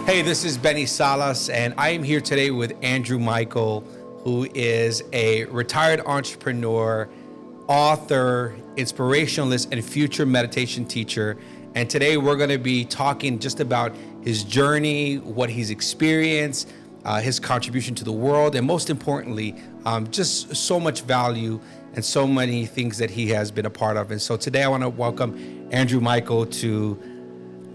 Hey, this is Benny Salas, and I am here today with Andrew Mychal, who is a retired entrepreneur, author, inspirationalist, and future meditation teacher. And today we're going to be talking just about his journey, what he's experienced, his contribution to the world, and most importantly, just so much value and so many things that he has been a part of. And so today I want to welcome Andrew Mychal to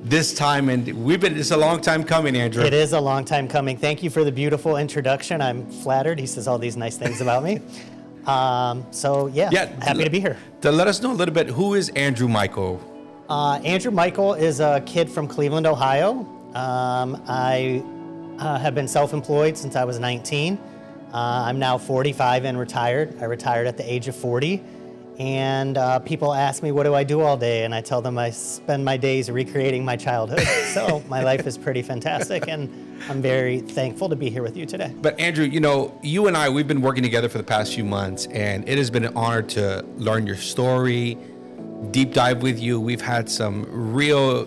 this time, and it's a long time coming, Andrew. It is a long time coming. Thank you for the beautiful introduction. I'm flattered. He says all these nice things about me. Happy to be here. To let us know a little bit, who is Andrew Mychal? Andrew Mychal is a kid from Cleveland, Ohio. I have been self-employed since I was 19. I'm now 45 and retired. I retired at the age of 40. And people ask me, what do I do all day? And I tell them I spend my days recreating my childhood. So my life is pretty fantastic, and I'm very thankful to be here with you today. But Andrew, you and I, we've been working together for the past few months, and it has been an honor to learn your story, deep dive with you. We've had some real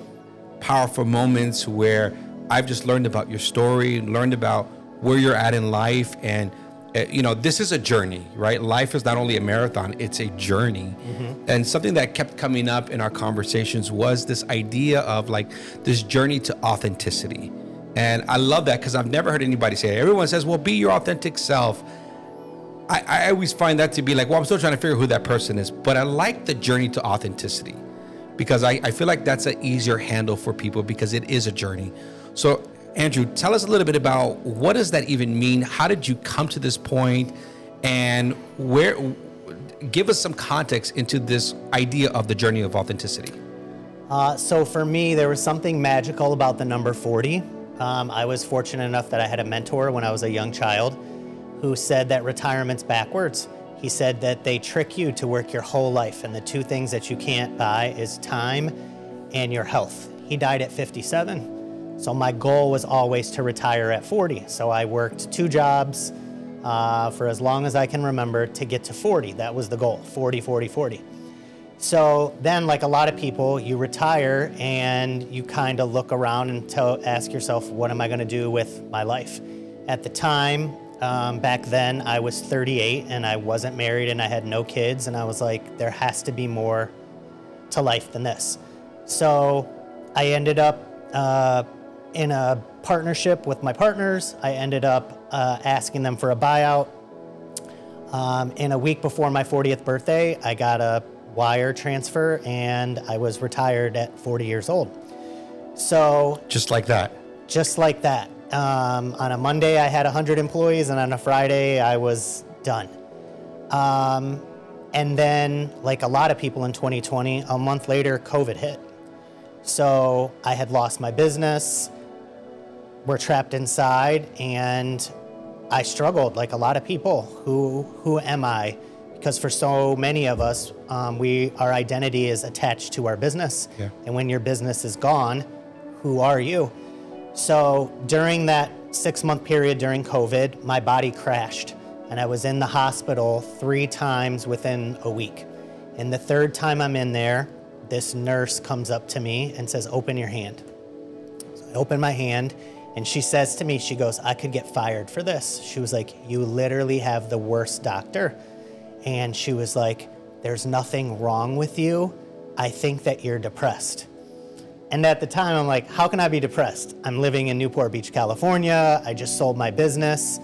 powerful moments where I've just learned about your story, learned about where you're at in life, and this is a journey, right? Life is not only a marathon, it's a journey. Mm-hmm. And something that kept coming up in our conversations was this idea of this journey to authenticity. And I love that because I've never heard anybody say it. Everyone says, well, be your authentic self. I always find that to be I'm still trying to figure out who that person is. But I like the journey to authenticity because I feel like that's an easier handle for people because it is a journey. So Andrew, tell us a little bit about what does that even mean? How did you come to this point? And give us some context into this idea of the journey of authenticity. So for me, there was something magical about the number 40. I was fortunate enough that I had a mentor when I was a young child who said that retirement's backwards. He said that they trick you to work your whole life, and the two things that you can't buy is time and your health. He died at 57. So my goal was always to retire at 40. So I worked 2 jobs for as long as I can remember to get to 40. That was the goal, 40, 40, 40. So then, like a lot of people, you retire and you kind of look around and ask yourself, what am I going to do with my life? At the time, back then, I was 38 and I wasn't married and I had no kids. And I was like, there has to be more to life than this. So I ended up in a partnership with my partners. I ended up asking them for a buyout. In a week before my 40th birthday, I got a wire transfer and I was retired at 40 years old. So just like that. Just like that. On a Monday, I had 100 employees, and on a Friday, I was done. And then, like a lot of people in 2020, a month later, COVID hit. So I had lost my business. We're trapped inside, and I struggled like a lot of people. Who am I? Because for so many of us, our identity is attached to our business. Yeah. And when your business is gone, who are you? So during that 6-month period during COVID, my body crashed, and I was in the hospital 3 times within a week. And the 3rd time I'm in there, this nurse comes up to me and says, open your hand. So I open my hand, and she says to me, she goes, I could get fired for this. She was like, you literally have the worst doctor. And she was like, there's nothing wrong with you. I think that you're depressed. And at the time, I'm like, how can I be depressed? I'm living in Newport Beach, California. I just sold my business.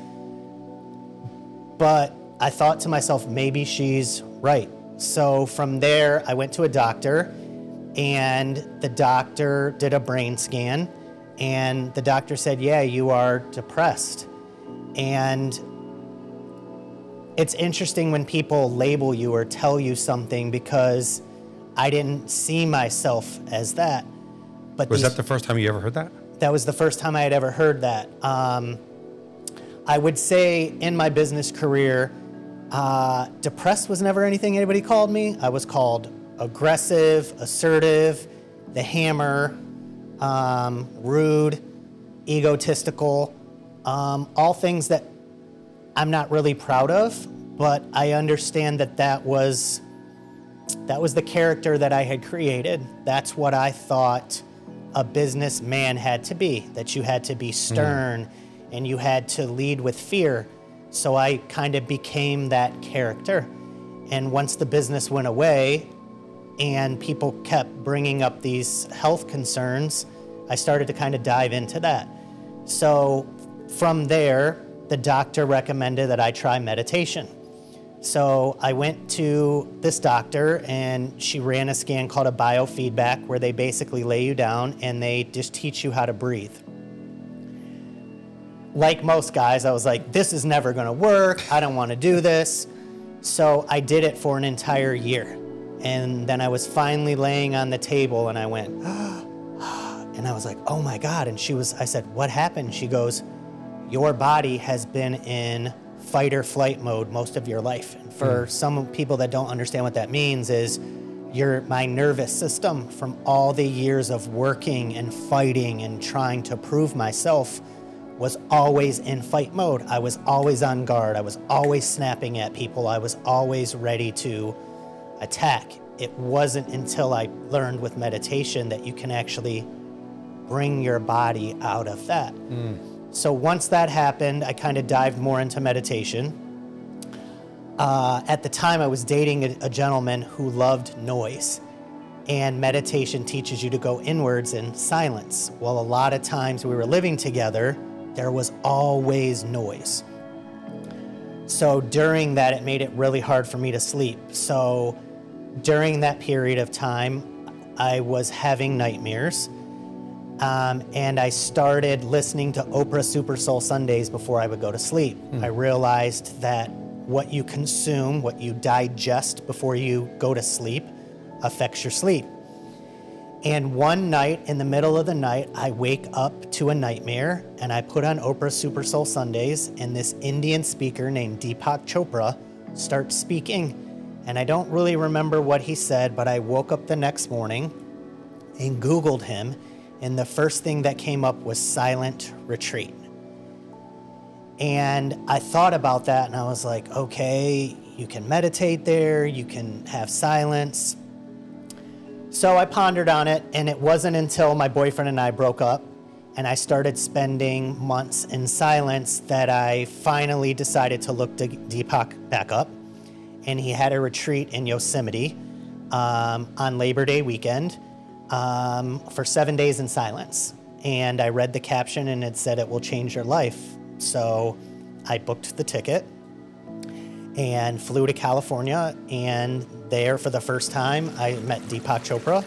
But I thought to myself, maybe she's right. So from there, I went to a doctor, and the doctor did a brain scan, and the doctor said, yeah, you are depressed. And it's interesting when people label you or tell you something, because I didn't see myself as that. But was that the first time you ever heard that? That was the first time I had ever heard that. I would say in my business career, depressed was never anything anybody called me. I was called aggressive, assertive, the hammer, rude, egotistical, all things that I'm not really proud of, but I understand that that was That was the character that I had created. That's what I thought a businessman had to be, that you had to be stern and you had to lead with fear. So I kind of became that character. And once the business went away and people kept bringing up these health concerns, I started to kind of dive into that. So from there, the doctor recommended that I try meditation. So I went to this doctor and she ran a scan called a biofeedback, where they basically lay you down and they just teach you how to breathe. Like most guys, I was like, this is never gonna work. I don't wanna do this. So I did it for an entire year. And then I was finally laying on the table and I went, and I was like, oh my God. And I said, what happened? She goes, your body has been in fight or flight mode most of your life. And for some people that don't understand what that means is my nervous system from all the years of working and fighting and trying to prove myself was always in fight mode. I was always on guard. I was always snapping at people. I was always ready to attack. It wasn't until I learned with meditation that you can actually bring your body out of that. So once that happened, I kind of dived more into meditation. At the time, I was dating a gentleman who loved noise. And meditation teaches you to go inwards in silence. Well, a lot of times we were living together, there was always noise. So during that, it made it really hard for me to sleep. So during that period of time, I was having nightmares. And I started listening to Oprah Super Soul Sundays before I would go to sleep. I realized that what you consume, what you digest before you go to sleep, affects your sleep. And one night, in the middle of the night, I wake up to a nightmare and I put on Oprah Super Soul Sundays, and this Indian speaker named Deepak Chopra starts speaking. And I don't really remember what he said, but I woke up the next morning and Googled him. And the first thing that came up was silent retreat. And I thought about that and I was like, okay, you can meditate there, you can have silence. So I pondered on it, and it wasn't until my boyfriend and I broke up and I started spending months in silence that I finally decided to look Deepak back up. And he had a retreat in Yosemite on Labor Day weekend. For 7 days in silence. And I read the caption and it said it will change your life. So I booked the ticket and flew to California, and there for the first time I met Deepak Chopra.